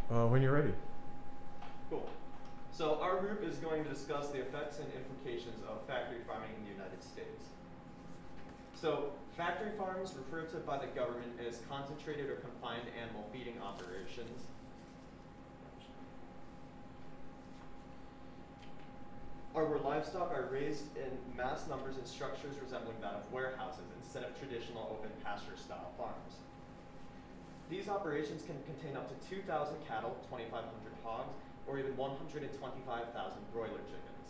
When you're ready. Cool. So our group is going to discuss the effects and implications of factory farming in the United States. So factory farms, referred to by the government as concentrated or confined animal feeding operations, are where livestock are raised in mass numbers in structures resembling that of warehouses instead of traditional open pasture-style farms. These operations can contain up to 2,000 cattle, 2,500 hogs, or even 125,000 broiler chickens.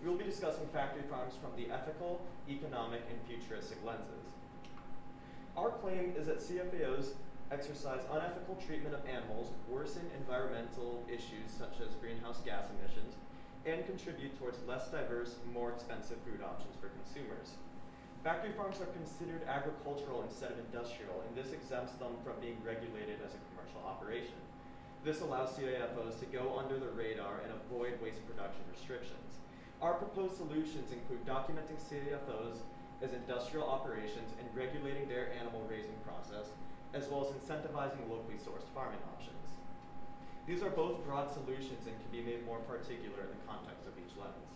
We will be discussing factory farms from the ethical, economic, and futuristic lenses. Our claim is that CFAOs exercise unethical treatment of animals, worsen environmental issues such as greenhouse gas emissions, and contribute towards less diverse, more expensive food options for consumers. Factory farms are considered agricultural instead of industrial, and this exempts them from being regulated as a commercial operation. This allows CAFOs to go under the radar and avoid waste production restrictions. Our proposed solutions include documenting CAFOs as industrial operations and regulating their animal raising process, as well as incentivizing locally sourced farming options. These are both broad solutions and can be made more particular in the context of each lens.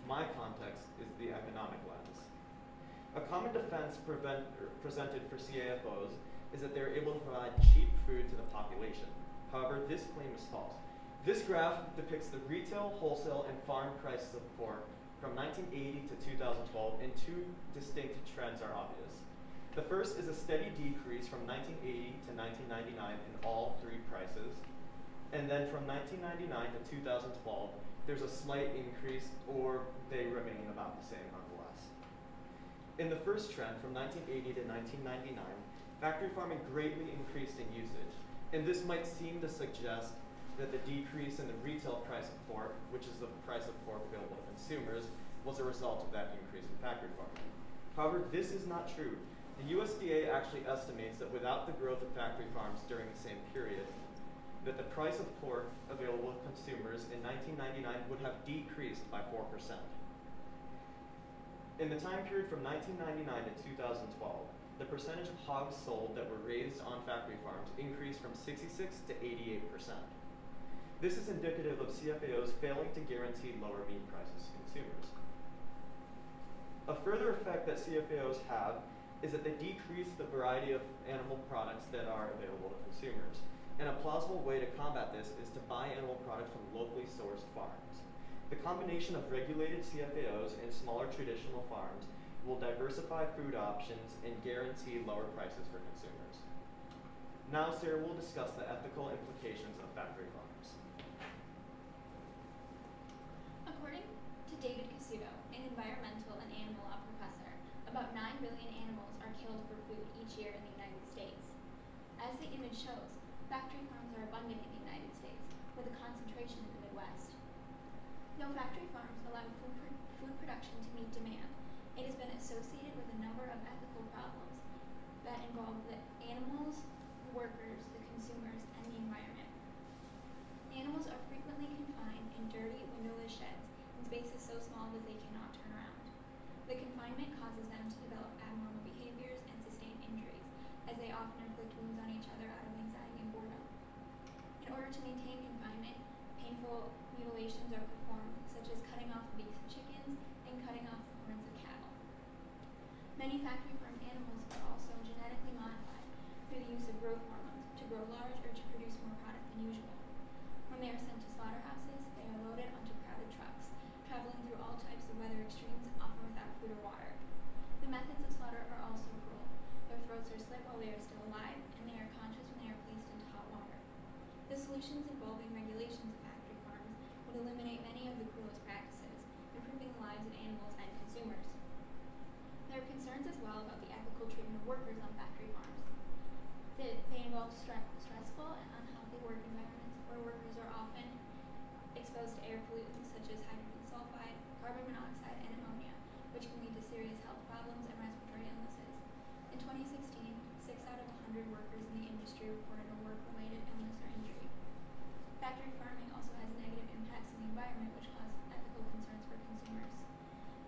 My context is the economic lens. A common defense presented for CAFOs is that they're able to provide cheap food to the population. However, this claim is false. This graph depicts the retail, wholesale, and farm prices of pork from 1980 to 2012, and two distinct trends are obvious. The first is a steady decrease from 1980 to 1999 in all three prices. And then from 1999 to 2012, there's a slight increase, or they remain about the same nonetheless. In the first trend, from 1980 to 1999, factory farming greatly increased in usage. And this might seem to suggest that the decrease in the retail price of pork, which is the price of pork available to consumers, was a result of that increase in factory farming. However, this is not true. The USDA actually estimates that without the growth of factory farms during the same period, that the price of pork available to consumers in 1999 would have decreased by 4%. In the time period from 1999 to 2012, the percentage of hogs sold that were raised on factory farms increased from 66 to 88%. This is indicative of CFAOs failing to guarantee lower meat prices to consumers. A further effect that CFAOs have is that they decrease the variety of animal products that are available to consumers. And a plausible way to combat this is to buy animal products from locally sourced farms. The combination of regulated CFAOs and smaller traditional farms will diversify food options and guarantee lower prices for consumers. Now Sarah will discuss the ethical implications of factory farms. According to David Cassuto, an environmental and animal law professor, about 9 billion animals are killed for food each year in the United States. As the image shows, factory farms are abundant in the United States, with a concentration in the Midwest. Though factory farms allow food production to meet demand, it has been associated with a number of ethical problems that involve the animals, the workers, the consumers, and the environment. Animals are frequently confined in dirty, windowless sheds in spaces so small that they cannot turn around. The confinement causes them to develop abnormal behaviors and sustain injuries, as they often inflict wounds on each other out of anxiety and boredom. In order to maintain confinement, painful mutilations are performed, such as cutting off the beaks of chickens and cutting off the horns of cattle. Many factory farm animals are also genetically modified through the use of growth hormones to grow large or to produce more product than usual. When they are sent to slaughterhouses, they are loaded onto crowded trucks, traveling through all types of weather extremes, often without food or water. The methods of slaughter are also cruel. Their throats are slit while they are still alive, and they are conscious when they are placed into hot water. The solutions involving regulations of factory farms would eliminate many of the cruelest practices, improving the lives of animals and consumers. There are concerns as well about the ethical treatment of workers on factory farms. They involve stressful and unhealthy work environments where workers are often exposed to air pollutants such as hydrogen sulfide, carbon monoxide, and ammonia, which can lead to serious health problems and respiratory illnesses. In 2016, 6 out of 100 workers in the industry reported a work-related illness or injury. Factory farming also has negative impacts on the environment, which cause ethical concerns for consumers.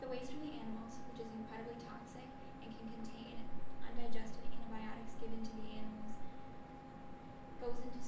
The waste from the animals, which is incredibly toxic and can contain undigested antibiotics given to the animals, goes into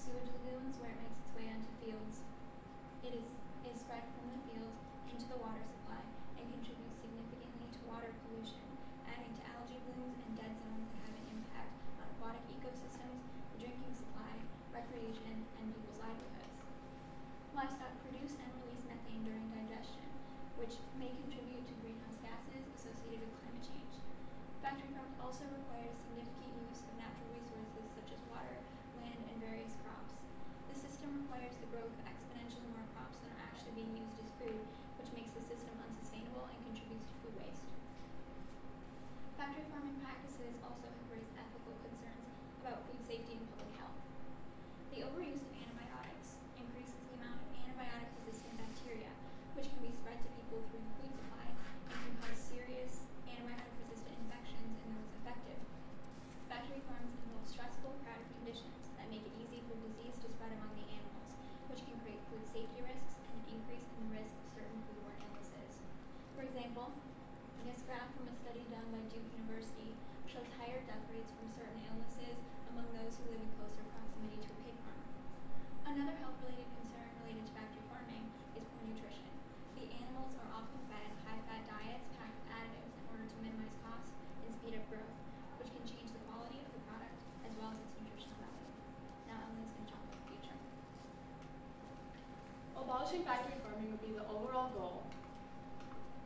Abolishing factory farming would be the overall goal.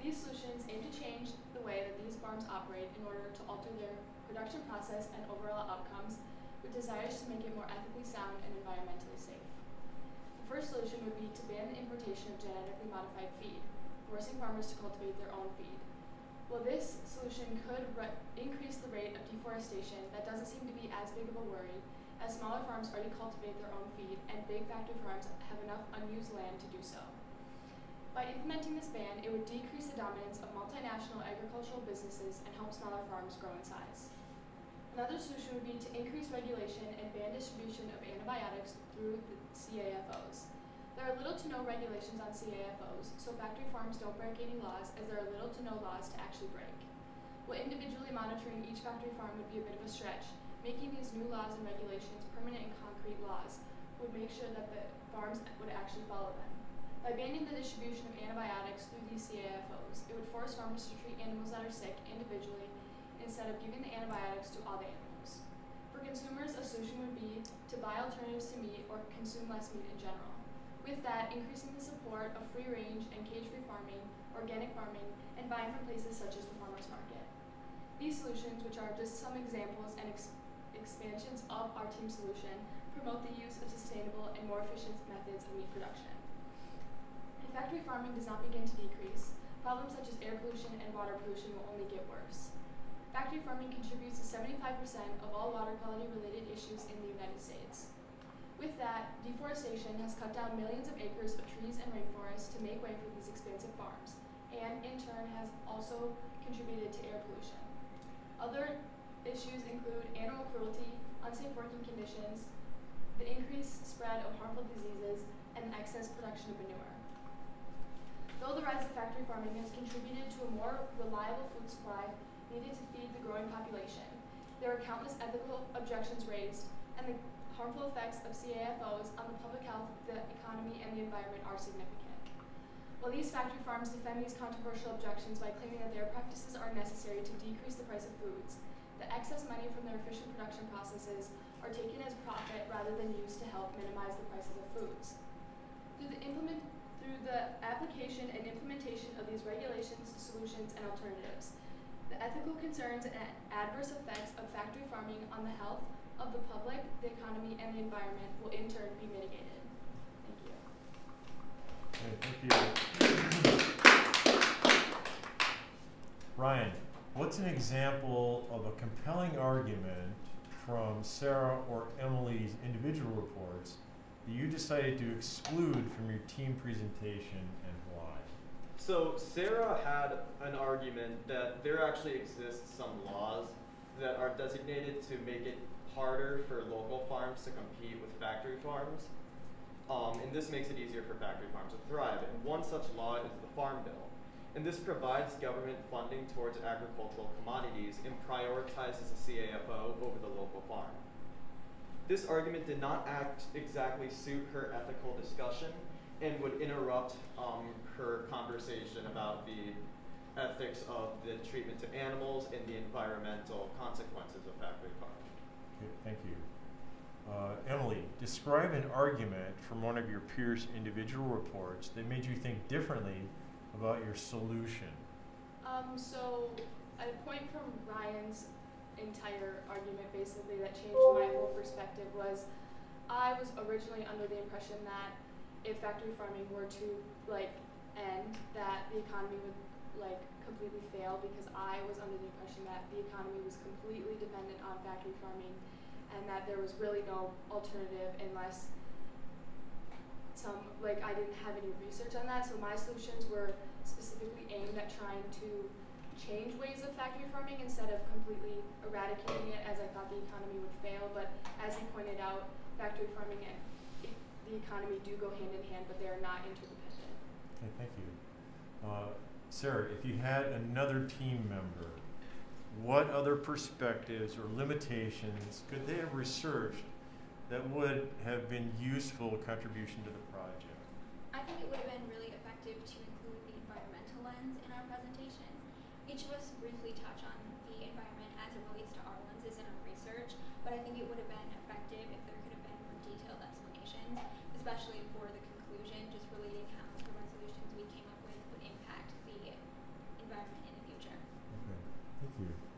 These solutions aim to change the way that these farms operate in order to alter their production process and overall outcomes, with desires to make it more ethically sound and environmentally safe. The first solution would be to ban the importation of genetically modified feed, forcing farmers to cultivate their own feed. While this solution could increase the rate of deforestation, that doesn't seem to be as big of a worry, as smaller farms already cultivate their own feed and big factory farms have enough unused land to do so. By implementing this ban, it would decrease the dominance of multinational agricultural businesses and help smaller farms grow in size. Another solution would be to increase regulation and ban distribution of antibiotics through the CAFOs. There are little to no regulations on CAFOs, so factory farms don't break any laws, as there are little to no laws to actually break. While individually monitoring each factory farm would be a bit of a stretch, making these new laws and regulations permanent and concrete laws would make sure that the farms would actually follow them. By banning the distribution of antibiotics through these CAFOs, it would force farmers to treat animals that are sick individually instead of giving the antibiotics to all the animals. For consumers, a solution would be to buy alternatives to meat or consume less meat in general. With that, increasing the support of free-range and cage-free farming, organic farming, and buying from places such as the farmers market. These solutions, which are just some examples and expansions of our team solution, promote the use of sustainable and more efficient methods of meat production. If factory farming does not begin to decrease, problems such as air pollution and water pollution will only get worse. Factory farming contributes to 75% of all water quality related issues in the United States. With that, deforestation has cut down millions of acres of trees and rainforests to make way for these expansive farms, and in turn has also contributed to air pollution. Other issues include animal cruelty, unsafe working conditions, the increased spread of harmful diseases, and excess production of manure. Though the rise of factory farming has contributed to a more reliable food supply needed to feed the growing population, there are countless ethical objections raised, and the harmful effects of CAFOs on the public health, the economy, and the environment are significant. While these factory farms defend these controversial objections by claiming that their practices are necessary to decrease the price of foods, the excess money from their efficient production processes are taken as profit rather than used to help minimize the prices of foods. Through the application and implementation of these regulations, solutions, and alternatives, the ethical concerns and adverse effects of factory farming on the health of the public, the economy, and the environment will in turn be mitigated. Thank you. Okay, thank you. Ryan, what's an example of a compelling argument from Sarah or Emily's individual reports that you decided to exclude from your team presentation and why? So Sarah had an argument that there actually exists some laws that are designated to make it harder for local farms to compete with factory farms. And this makes it easier for factory farms to thrive. And one such law is the Farm Bill. And this provides government funding towards agricultural commodities and prioritizes the CAFO over the local farm. This argument did not exactly suit her ethical discussion and would interrupt her conversation about the ethics of the treatment to animals and the environmental consequences of factory farming. Okay, thank you. Emily, describe an argument from one of your peers' individual reports that made you think differently about your solution. So a point from Ryan's entire argument basically that changed my whole perspective was I was originally under the impression that if factory farming were to end, that the economy would completely fail, because I was under the impression that the economy was completely dependent on factory farming and that there was really no alternative unless I didn't have any research on that. So my solutions were specifically aimed at trying to change ways of factory farming instead of completely eradicating it, as I thought the economy would fail. But as he pointed out, factory farming and the economy do go hand in hand, but they are not interdependent. Okay, thank you. Sarah, if you had another team member, what other perspectives or limitations could they have researched that would have been useful contribution to the project? I think it would have been really effective to include the environmental lens in our presentation. Each of us briefly touch on the environment as it relates to our lenses in our research, but I think it would have been effective if there could have been more detailed explanations, especially for the conclusion, just relating how food.